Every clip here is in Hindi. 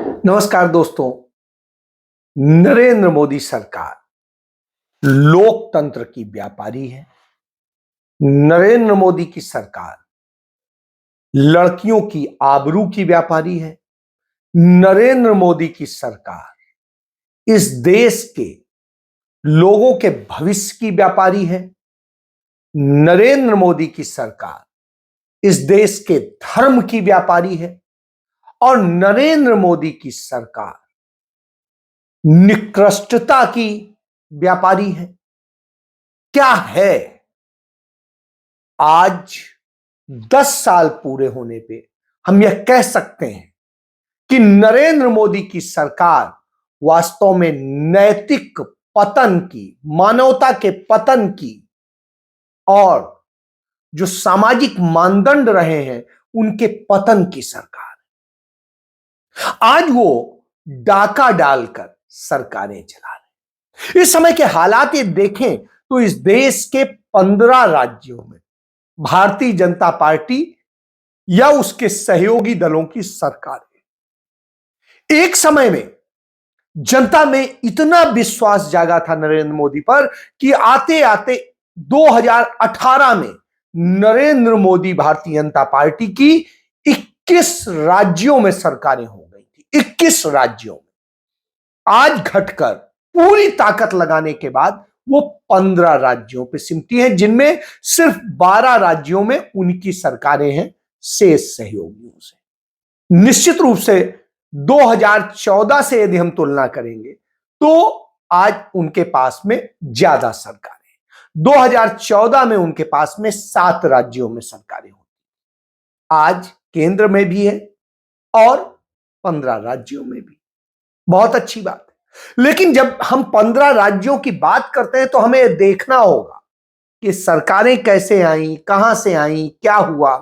नमस्कार दोस्तों। नरेंद्र मोदी सरकार लोकतंत्र की व्यापारी है। नरेंद्र मोदी की सरकार लड़कियों की आबरू की व्यापारी है। नरेंद्र मोदी की सरकार इस देश के लोगों के भविष्य की व्यापारी है। नरेंद्र मोदी की सरकार इस देश के धर्म की व्यापारी है और नरेंद्र मोदी की सरकार निकृष्टता की व्यापारी है। क्या है, आज 10 साल पूरे होने पे हम यह कह सकते हैं कि नरेंद्र मोदी की सरकार वास्तव में नैतिक पतन की, मानवता के पतन की और जो सामाजिक मानदंड रहे हैं उनके पतन की सरकार है। आज वो डाका डालकर सरकारें चला रहे हैं। इस समय के हालात ये देखें तो इस देश के 15 राज्यों में भारतीय जनता पार्टी या उसके सहयोगी दलों की सरकार है। एक समय में जनता में इतना विश्वास जागा था नरेंद्र मोदी पर कि आते आते 2018 में नरेंद्र मोदी भारतीय जनता पार्टी की 21 राज्यों में सरकारें हो गई थी। 21 राज्यों में आज घटकर पूरी ताकत लगाने के बाद वो 15 राज्यों पे सिमटी है, जिनमें सिर्फ 12 राज्यों में उनकी सरकारें हैं शेष सहयोगियों से। निश्चित रूप से 2014 से यदि हम तुलना करेंगे तो आज उनके पास में ज्यादा सरकारें हैं। 2014 में उनके पास में 7 राज्यों में सरकारें होती, आज केंद्र में भी है और 15 राज्यों में भी। बहुत अच्छी बात है। लेकिन जब हम 15 राज्यों की बात करते हैं तो हमें यह देखना होगा कि सरकारें कैसे आई, कहां से आई, क्या हुआ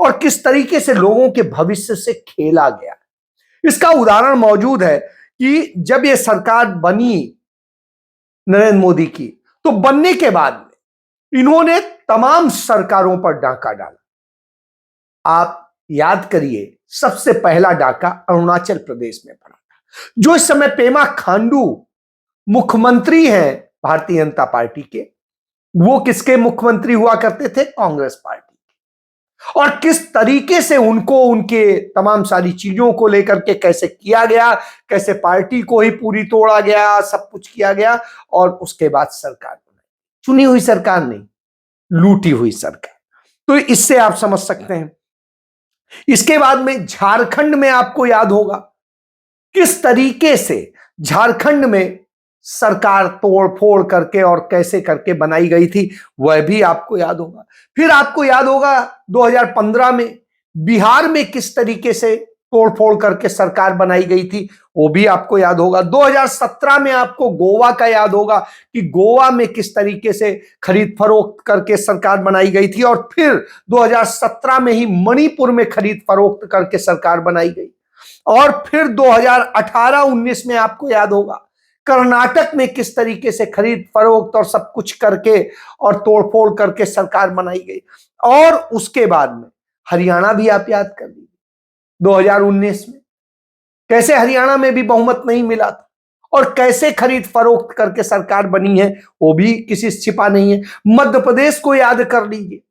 और किस तरीके से लोगों के भविष्य से खेला गया। इसका उदाहरण मौजूद है कि जब यह सरकार बनी नरेंद्र मोदी की, तो बनने के बाद में इन्होंने तमाम सरकारों पर डाका डाला। आप याद करिए, सबसे पहला डाका अरुणाचल प्रदेश में पड़ा था। जो इस समय पेमा खांडू मुख्यमंत्री हैं भारतीय जनता पार्टी के, वो किसके मुख्यमंत्री हुआ करते थे? कांग्रेस पार्टी। और किस तरीके से उनको उनके तमाम सारी चीजों को लेकर के कैसे किया गया, कैसे पार्टी को ही पूरी तोड़ा गया, सब कुछ किया गया और उसके बाद सरकार बनाई। चुनी हुई सरकार नहीं, लूटी हुई सरकार। तो इससे आप समझ सकते हैं। इसके बाद में झारखंड में आपको याद होगा किस तरीके से झारखंड में सरकार तोड़ फोड़ करके और कैसे करके बनाई गई थी, वह भी आपको याद होगा। फिर आपको याद होगा 2015 में बिहार में किस तरीके से तोड़ फोड़ करके सरकार बनाई गई थी, वो भी आपको याद होगा। 2017 में आपको गोवा का याद होगा कि गोवा में किस तरीके से खरीद फरोख्त करके सरकार बनाई गई थी और फिर 2017 में ही मणिपुर में खरीद फरोख्त करके सरकार बनाई गई। और फिर 2018-19 में आपको याद होगा कर्नाटक में किस तरीके से खरीद फरोख्त और सब कुछ करके और तोड़फोड़ करके सरकार बनाई गई। और उसके बाद में हरियाणा भी आप याद कर लीजिए 2019 में कैसे हरियाणा में भी बहुमत नहीं मिला था और कैसे खरीद फरोख्त करके सरकार बनी है, वो भी किसी से छिपा नहीं है। मध्य प्रदेश को याद कर लीजिए,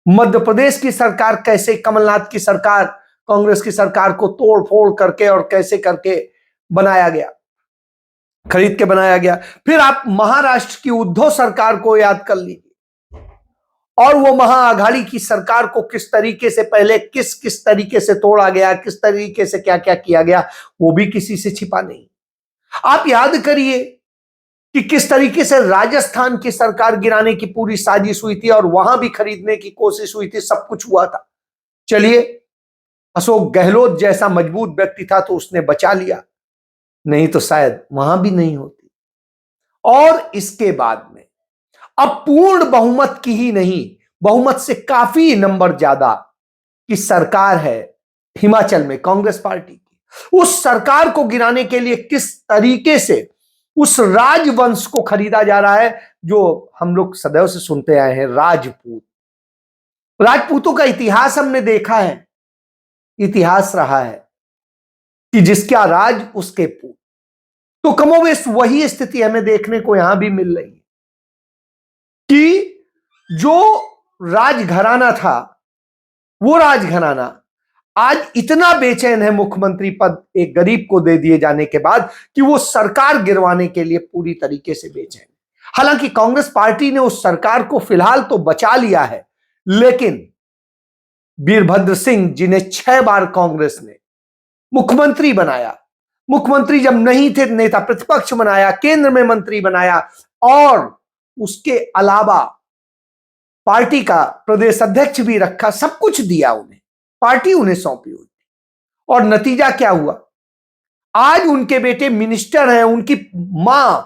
मध्य प्रदेश की सरकार कैसे कमलनाथ की सरकार, कांग्रेस की सरकार को तोड़ फोड़ करके और कैसे करके बनाया गया, खरीद के बनाया गया। फिर आप महाराष्ट्र की उद्धव सरकार को याद कर लीजिए और वो महाआघाड़ी की सरकार को किस तरीके से पहले किस किस तरीके से तोड़ा गया, किस तरीके से क्या क्या किया गया, वो भी किसी से छिपा नहीं। आप याद करिए कि किस तरीके से राजस्थान की सरकार गिराने की पूरी साजिश हुई थी और वहां भी खरीदने की कोशिश हुई थी, सब कुछ हुआ था। चलिए, अशोक गहलोत जैसा मजबूत व्यक्ति था तो उसने बचा लिया, नहीं तो शायद वहां भी नहीं होती। और इसके बाद में अब पूर्ण बहुमत की ही नहीं, बहुमत से काफी नंबर ज्यादा की सरकार है हिमाचल में कांग्रेस पार्टी की। उस सरकार को गिराने के लिए किस तरीके से उस राजवंश को खरीदा जा रहा है जो हम लोग सदैव से सुनते आए हैं, राजपूत। राजपूतों का इतिहास हमने देखा है, इतिहास रहा है कि जिसका राज उसके पूत। तो कमोबेश वही स्थिति हमें देखने को यहां भी मिल रही है कि जो राजघराना था, वो राजघराना आज इतना बेचैन है मुख्यमंत्री पद एक गरीब को दे दिए जाने के बाद कि वो सरकार गिरवाने के लिए पूरी तरीके से बेचैन। हालांकि कांग्रेस पार्टी ने उस सरकार को फिलहाल तो बचा लिया है, लेकिन वीरभद्र सिंह जिन्हें 6 बार कांग्रेस ने मुख्यमंत्री बनाया, मुख्यमंत्री जब नहीं थे नेता प्रतिपक्ष बनाया, केंद्र में मंत्री बनाया और उसके अलावा पार्टी का प्रदेश अध्यक्ष भी रखा, सब कुछ दिया उन्हें, पार्टी उन्हें सौंपी हुई। और नतीजा क्या हुआ? आज उनके बेटे मिनिस्टर हैं, उनकी मां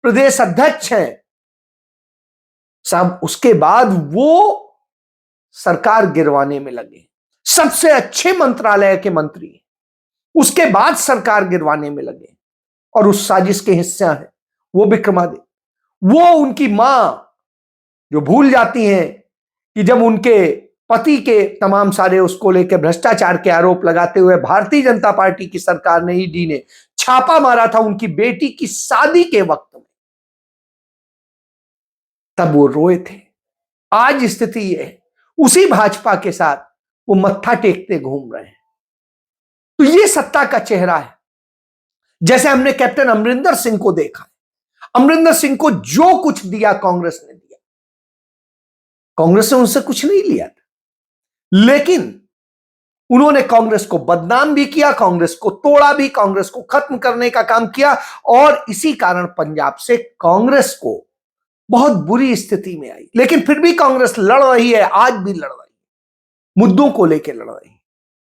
प्रदेश अध्यक्ष हैं, सब उसके बाद वो सरकार गिरवाने में लगे। सबसे अच्छे मंत्रालय के मंत्री उसके बाद सरकार गिरवाने में लगे और उस साजिश के हिस्सा है वो विक्रमादित्य। वो उनकी मां जो भूल जाती हैं कि जब उनके पति के तमाम सारे उसको लेकर भ्रष्टाचार के आरोप लगाते हुए भारतीय जनता पार्टी की सरकार ने, ईडी ने छापा मारा था उनकी बेटी की शादी के वक्त में, तब वो रोए थे। आज स्थिति ये है, उसी भाजपा के साथ वो मत्था टेकते घूम रहे हैं। तो ये सत्ता का चेहरा है। जैसे हमने कैप्टन अमरिंदर सिंह को देखा, अमरिंदर सिंह को जो कुछ दिया कांग्रेस ने दिया, कांग्रेस ने उनसे कुछ नहीं लिया था, लेकिन उन्होंने कांग्रेस को बदनाम भी किया, कांग्रेस को तोड़ा भी, कांग्रेस को खत्म करने का काम किया और इसी कारण पंजाब से कांग्रेस को बहुत बुरी स्थिति में आई। लेकिन फिर भी कांग्रेस लड़ रही है, आज भी लड़ रही है, मुद्दों को लेकर लड़ रही है,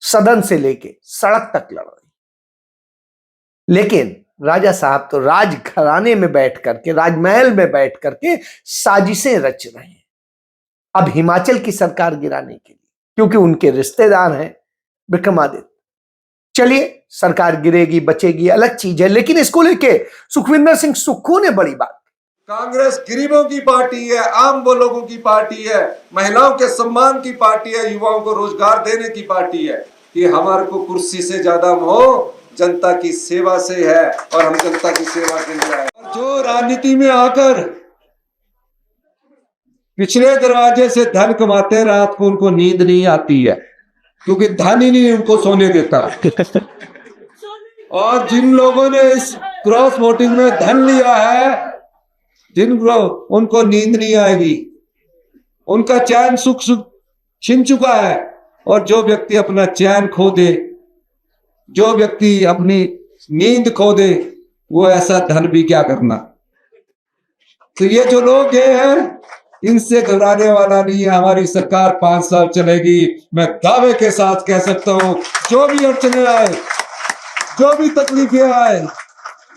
सदन से लेके सड़क तक लड़ रही। लेकिन राजा साहब तो राजघराने में बैठ करके, राजमहल में बैठ करके साजिशें रच रहे हैं अब हिमाचल की सरकार गिराने के लिए, क्योंकि उनके रिश्तेदार हैं विक्रमादित्य। चलिए, सरकार गिरेगी बचेगी अलग चीज है, लेकिन इसको लेके सुखविंदर सिंह सुक्खू ने बड़ी बात। कांग्रेस गरीबों की पार्टी है, आम वो लोगों की पार्टी है, महिलाओं के सम्मान की पार्टी है, युवाओं को रोजगार देने की पार्टी है। कि हमारे को कुर्सी से ज्यादा मोह जनता की सेवा से है और हम जनता की सेवा के लिए आए। जो राजनीति में आकर पिछले दरवाजे से धन कमाते हैं, रात को उनको नींद नहीं आती है, क्योंकि धन ही नहीं उनको सोने देता। और जिन लोगों ने इस क्रॉस वोटिंग में धन लिया है, उनको नींद नहीं आएगी, उनका चैन सुख छिन चुका है। और जो व्यक्ति अपना चैन खो दे, जो व्यक्ति अपनी नींद खो दे, वो ऐसा धन भी क्या करना। तो ये जो लोग गए हैं, इनसे घबराने वाला नहीं है। हमारी सरकार 5 साल चलेगी। मैं दावे के साथ कह सकता हूं, जो भी अड़चने आए, जो भी तकलीफें आए,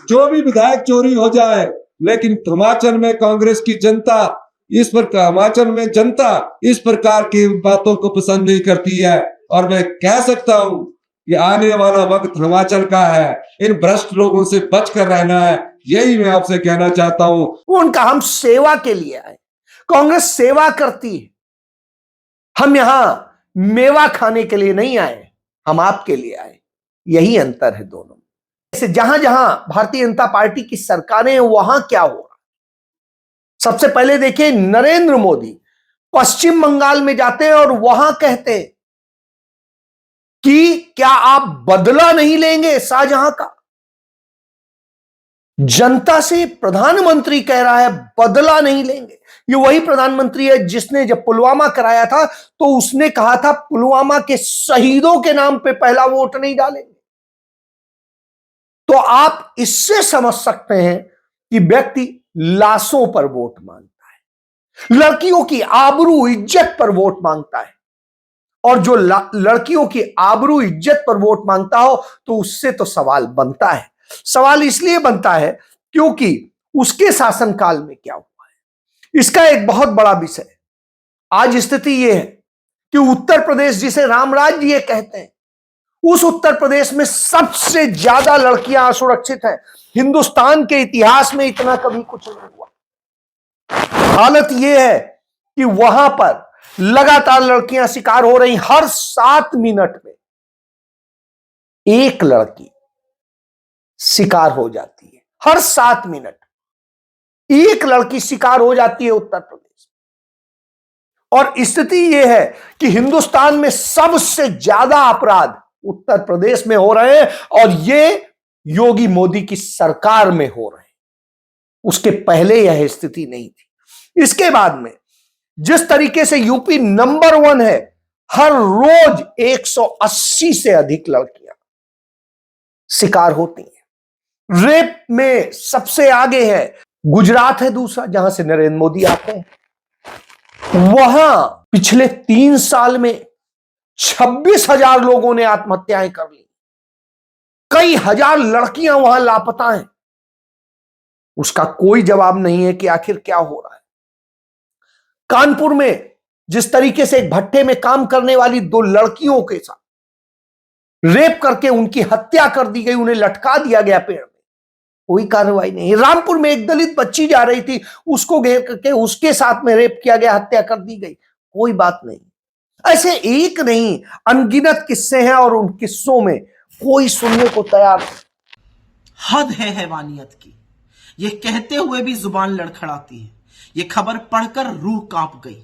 जो भी विधायक चोरी हो जाए, लेकिन हिमाचल में कांग्रेस की जनता हिमाचल में जनता इस प्रकार की बातों को पसंद नहीं करती है। और मैं कह सकता हूं कि आने वाला वक्त हिमाचल का है, इन भ्रष्ट लोगों से बचकर रहना है। यही मैं आपसे कहना चाहता हूं। उनका हम सेवा के लिए आए, कांग्रेस सेवा करती है, हम यहां मेवा खाने के लिए नहीं आए, हम आपके लिए आए। यही अंतर है दोनों में। जैसे जहां जहां भारतीय जनता पार्टी की सरकारें हैं, वहां क्या हो रहा। सबसे पहले देखिए, नरेंद्र मोदी पश्चिम बंगाल में जाते हैं और वहां कहते हैं कि क्या आप बदला नहीं लेंगे शाहजहां का। जनता से प्रधानमंत्री कह रहा है बदला नहीं लेंगे। ये वही प्रधानमंत्री है जिसने जब पुलवामा कराया था तो उसने कहा था पुलवामा के शहीदों के नाम पे पहला वोट नहीं डालेंगे। तो आप इससे समझ सकते हैं कि व्यक्ति लाशों पर वोट मांगता है, लड़कियों की आबरू इज्जत पर वोट मांगता है। और जो लड़कियों की आबरू इज्जत पर वोट मांगता हो तो उससे तो सवाल बनता है। सवाल इसलिए बनता है क्योंकि उसके शासनकाल में क्या हुआ है, इसका एक बहुत बड़ा विषय। आज स्थिति यह है कि उत्तर प्रदेश, जिसे राम राज्य ये कहते हैं, उस उत्तर प्रदेश में सबसे ज्यादा लड़कियां असुरक्षित हैं। हिंदुस्तान के इतिहास में इतना कभी कुछ नहीं हुआ। हालत यह है कि वहां पर लगातार लड़कियां शिकार हो रही। हर 7 मिनट में एक लड़की शिकार हो जाती है। हर 7 मिनट एक लड़की शिकार हो जाती है उत्तर प्रदेश में। और स्थिति यह है कि हिंदुस्तान में सबसे ज्यादा अपराध उत्तर प्रदेश में हो रहे हैं और ये योगी मोदी की सरकार में हो रहे हैं। उसके पहले यह स्थिति नहीं थी। इसके बाद में जिस तरीके से यूपी नंबर 1 है, हर रोज 180 से अधिक लड़कियां शिकार होती हैं। रेप में सबसे आगे है गुजरात, है दूसरा जहां से नरेंद्र मोदी आते हैं। वहां पिछले 3 साल में 26,000 लोगों ने आत्महत्याएं कर ली। कई हजार लड़कियां वहां लापता हैं। उसका कोई जवाब नहीं है कि आखिर क्या हो रहा है। कानपुर में जिस तरीके से एक भट्टे में काम करने वाली 2 लड़कियों के साथ रेप करके उनकी हत्या कर दी गई, उन्हें लटका दिया गया पेड़ में, कोई कार्रवाई नहीं। रामपुर में एक दलित बच्ची जा रही थी, उसको घेर करके उसके साथ में रेप किया गया, हत्या कर दी गई, कोई बात नहीं। ऐसे एक नहीं, अनगिनत किस्से हैं और उन किस्सों में कोई सुनने को तैयार नहीं। हद है हैवानियत की। ये कहते हुए भी जुबान लड़खड़ाती है। ये खबर पढ़कर रूह कांप गई।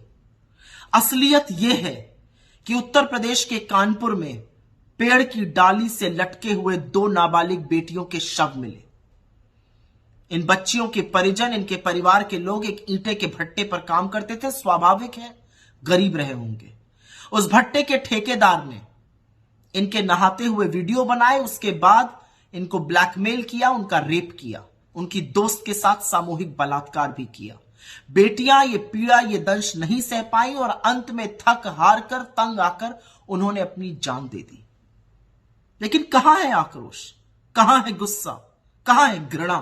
असलियत यह है कि उत्तर प्रदेश के कानपुर में पेड़ की डाली से लटके हुए 2 नाबालिग बेटियों के शव मिले। इन बच्चियों के परिजन, इनके परिवार के लोग एक ईंटे के भट्टे पर काम करते थे। स्वाभाविक है गरीब रहे होंगे। उस भट्टे के ठेकेदार ने इनके नहाते हुए वीडियो बनाए, उसके बाद इनको ब्लैकमेल किया, उनका रेप किया, उनकी दोस्त के साथ सामूहिक बलात्कार भी किया। बेटियां ये पीड़ा, ये दंश नहीं सह पाई और अंत में थक हार कर, तंग आकर उन्होंने अपनी जान दे दी। लेकिन कहां है आक्रोश, कहां है गुस्सा, कहां है घृणा?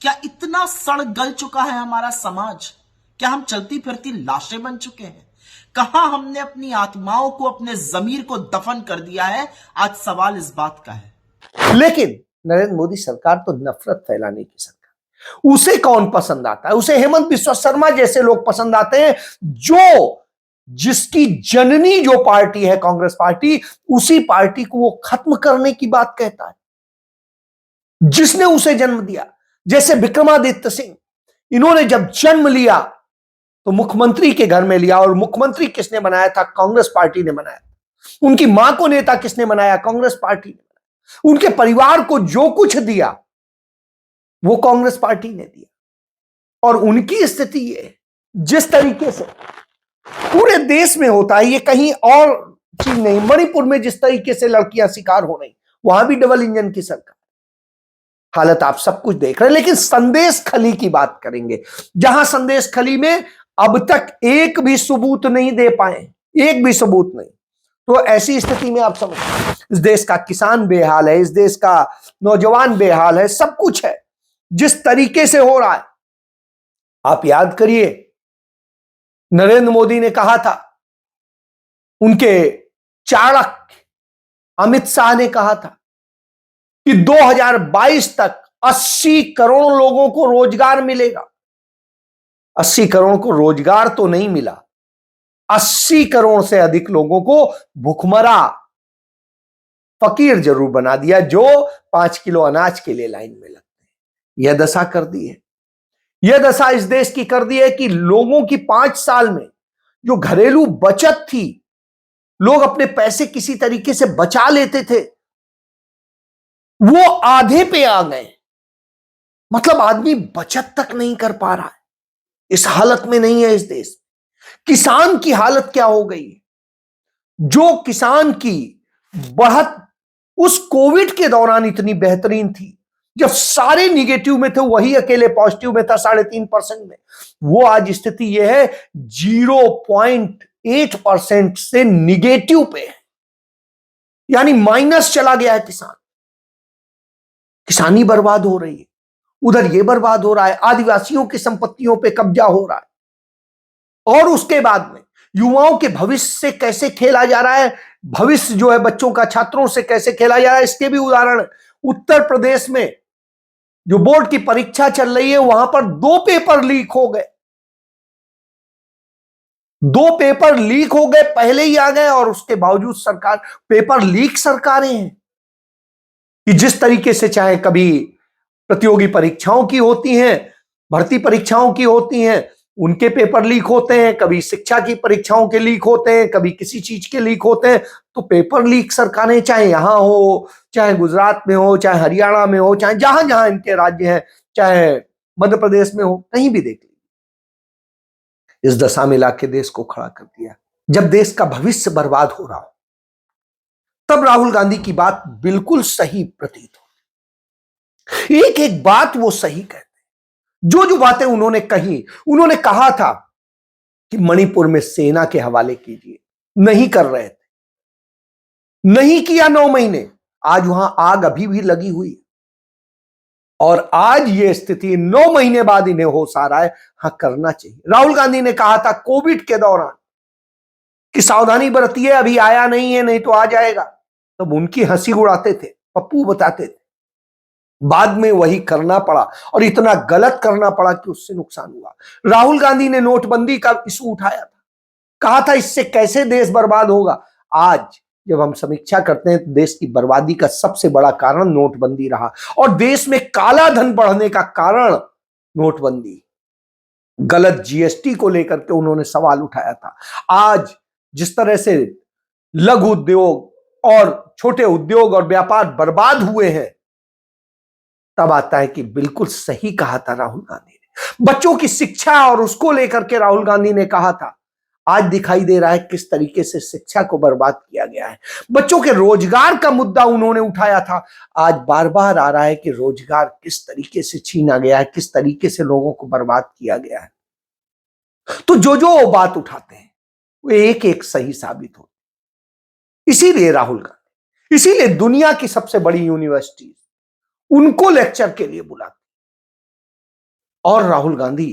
क्या इतना सड़ गल चुका है हमारा समाज? क्या हम चलती फिरती लाशें बन चुके हैं? कहां हमने अपनी आत्माओं को, अपने जमीर को दफन कर दिया है? आज सवाल इस बात का है। लेकिन नरेंद्र मोदी सरकार तो नफरत फैलाने की सरकार। उसे कौन पसंद आता है? उसे हेमंत बिस्वा शर्मा जैसे लोग पसंद आते हैं, जिसकी जननी जो पार्टी है कांग्रेस पार्टी, उसी पार्टी को वो खत्म करने की बात कहता है, जिसने उसे जन्म दिया। जैसे विक्रमादित्य सिंह, इन्होंने जब जन्म लिया तो मुख्यमंत्री के घर में लिया, और मुख्यमंत्री किसने बनाया था? कांग्रेस पार्टी ने बनाया। उनकी मां को नेता किसने बनाया? कांग्रेस पार्टी ने बनाया। उनके परिवार को जो कुछ दिया वो कांग्रेस पार्टी ने दिया। और उनकी स्थिति ये, जिस तरीके से पूरे देश में होता है, ये कहीं और चीज नहीं। मणिपुर में जिस तरीके से लड़कियां शिकार हो रही, वहां भी डबल इंजन की सरकार। हालत आप सब कुछ देख रहे हैं। लेकिन संदेश खली की बात करेंगे, जहां संदेश खली में अब तक एक भी सबूत नहीं दे पाए, एक भी सबूत नहीं। तो ऐसी स्थिति में आप समझ, इस देश का किसान बेहाल है, इस देश का नौजवान बेहाल है, सब कुछ है जिस तरीके से हो रहा है। आप याद करिए, नरेंद्र मोदी ने कहा था, उनके चाणक अमित शाह ने कहा था कि 2022 तक 80 करोड़ लोगों को रोजगार मिलेगा। 80 करोड़ को रोजगार तो नहीं मिला, 80 करोड़ से अधिक लोगों को भुखमरा, फकीर जरूर बना दिया, जो 5 किलो अनाज के लिए लाइन में लगते हैं। यह दशा कर दी है। यह दशा इस देश की कर दी है कि लोगों की 5 साल में जो घरेलू बचत थी, लोग अपने पैसे किसी तरीके से बचा लेते थे, वो आधे पे आ गए। मतलब आदमी बचत तक नहीं कर पा रहा है। इस हालत में नहीं है इस देश। किसान की हालत क्या हो गई? जो किसान की बढ़त उस कोविड के दौरान इतनी बेहतरीन थी, जब सारे निगेटिव में थे, वही अकेले पॉजिटिव में था 3.5% में। वो आज स्थिति यह है 0.8% से निगेटिव पे है, यानी माइनस चला गया है किसान। किसानी बर्बाद हो रही है, उधर ये बर्बाद हो रहा है, आदिवासियों की संपत्तियों पे कब्जा हो रहा है, और उसके बाद में युवाओं के भविष्य से कैसे खेला जा रहा है, भविष्य जो है बच्चों का, छात्रों से कैसे खेला जा रहा है, इसके भी उदाहरण। उत्तर प्रदेश में जो बोर्ड की परीक्षा चल रही है, वहां पर 2 पेपर लीक हो गए। 2 पेपर लीक हो गए, पहले ही आ गए, और उसके बावजूद सरकार, पेपर लीक सरकारें हैं। कि जिस तरीके से चाहे कभी प्रतियोगी परीक्षाओं की होती हैं, भर्ती परीक्षाओं की होती हैं, उनके पेपर लीक होते हैं, कभी शिक्षा की परीक्षाओं के लीक होते हैं, कभी किसी चीज के लीक होते हैं, तो पेपर लीक सरकारें चाहे यहां हो, चाहे गुजरात में हो, चाहे हरियाणा में हो, चाहे जहां जहां इनके राज्य हैं, चाहे मध्य प्रदेश में हो, कहीं भी देख लीजिए, इस दशा में लाके देश को खड़ा कर दिया। जब देश का भविष्य बर्बाद हो रहा हो, तब राहुल गांधी की बात बिल्कुल सही प्रतीत हो। एक एक बात वो सही कहते, जो जो बातें उन्होंने कही, उन्होंने कहा था कि मणिपुर में सेना के हवाले कीजिए, नहीं कर रहे थे, नहीं किया 9 महीने, आज वहां आग अभी भी लगी हुई है, और आज ये स्थिति 9 महीने बाद इन्हें होश आ रहा है, हां करना चाहिए। राहुल गांधी ने कहा था कोविड के दौरान कि सावधानी बरतिए, अभी आया नहीं है, नहीं तो आ जाएगा, तब उनकी हंसी उड़ाते थे, पप्पू बताते थे। बाद में वही करना पड़ा, और इतना गलत करना पड़ा कि उससे नुकसान हुआ। राहुल गांधी ने नोटबंदी का इशू उठाया था, कहा था इससे कैसे देश बर्बाद होगा। आज जब हम समीक्षा करते हैं तो देश की बर्बादी का सबसे बड़ा कारण नोटबंदी रहा, और देश में काला धन बढ़ने का कारण नोटबंदी, गलत जीएसटी को लेकर के उन्होंने सवाल उठाया था। आज जिस तरह से लघु उद्योग और छोटे उद्योग और व्यापार बर्बाद हुए हैं, तब आता है कि बिल्कुल सही कहा था राहुल गांधी ने। बच्चों की शिक्षा और उसको लेकर के राहुल गांधी ने कहा था, आज दिखाई दे रहा है किस तरीके से शिक्षा को बर्बाद किया गया है। बच्चों के रोजगार का मुद्दा उन्होंने उठाया था, आज बार बार आ रहा है कि रोजगार किस तरीके से छीना गया है, किस तरीके से लोगों को बर्बाद किया गया है। तो जो जो बात उठाते हैं वो एक एक सही साबित होती। इसीलिए राहुल गांधी, इसीलिए दुनिया की सबसे बड़ी यूनिवर्सिटी उनको लेक्चर के लिए बुलाते, और राहुल गांधी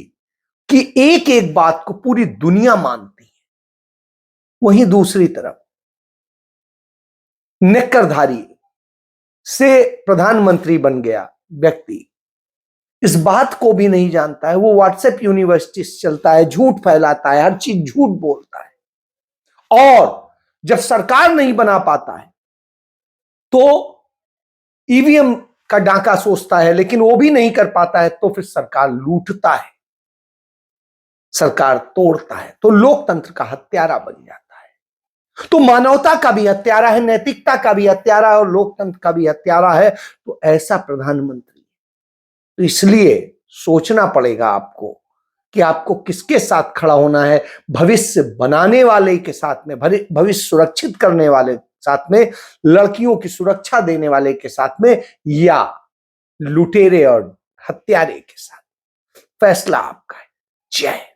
की एक एक बात को पूरी दुनिया मानती है। वहीं दूसरी तरफ नेकरधारी से प्रधानमंत्री बन गया व्यक्ति इस बात को भी नहीं जानता है, वो व्हाट्सएप यूनिवर्सिटी चलता है, झूठ फैलाता है, हर चीज झूठ बोलता है, और जब सरकार नहीं बना पाता है तो ईवीएम का डाका सोचता है, लेकिन वो भी नहीं कर पाता है तो फिर सरकार लूटता है, सरकार तोड़ता है, तो लोकतंत्र का हत्यारा बन जाता है। तो मानवता का भी हत्यारा है, नैतिकता का भी हत्यारा है, और लोकतंत्र का भी हत्यारा है। तो ऐसा प्रधानमंत्री, तो इसलिए सोचना पड़ेगा आपको कि आपको किसके साथ खड़ा होना है, भविष्य बनाने वाले के साथ में, भविष्य सुरक्षित करने वाले साथ में, लड़कियों की सुरक्षा देने वाले के साथ में, या लुटेरे और हत्यारे के साथ। फैसला आपका है। जय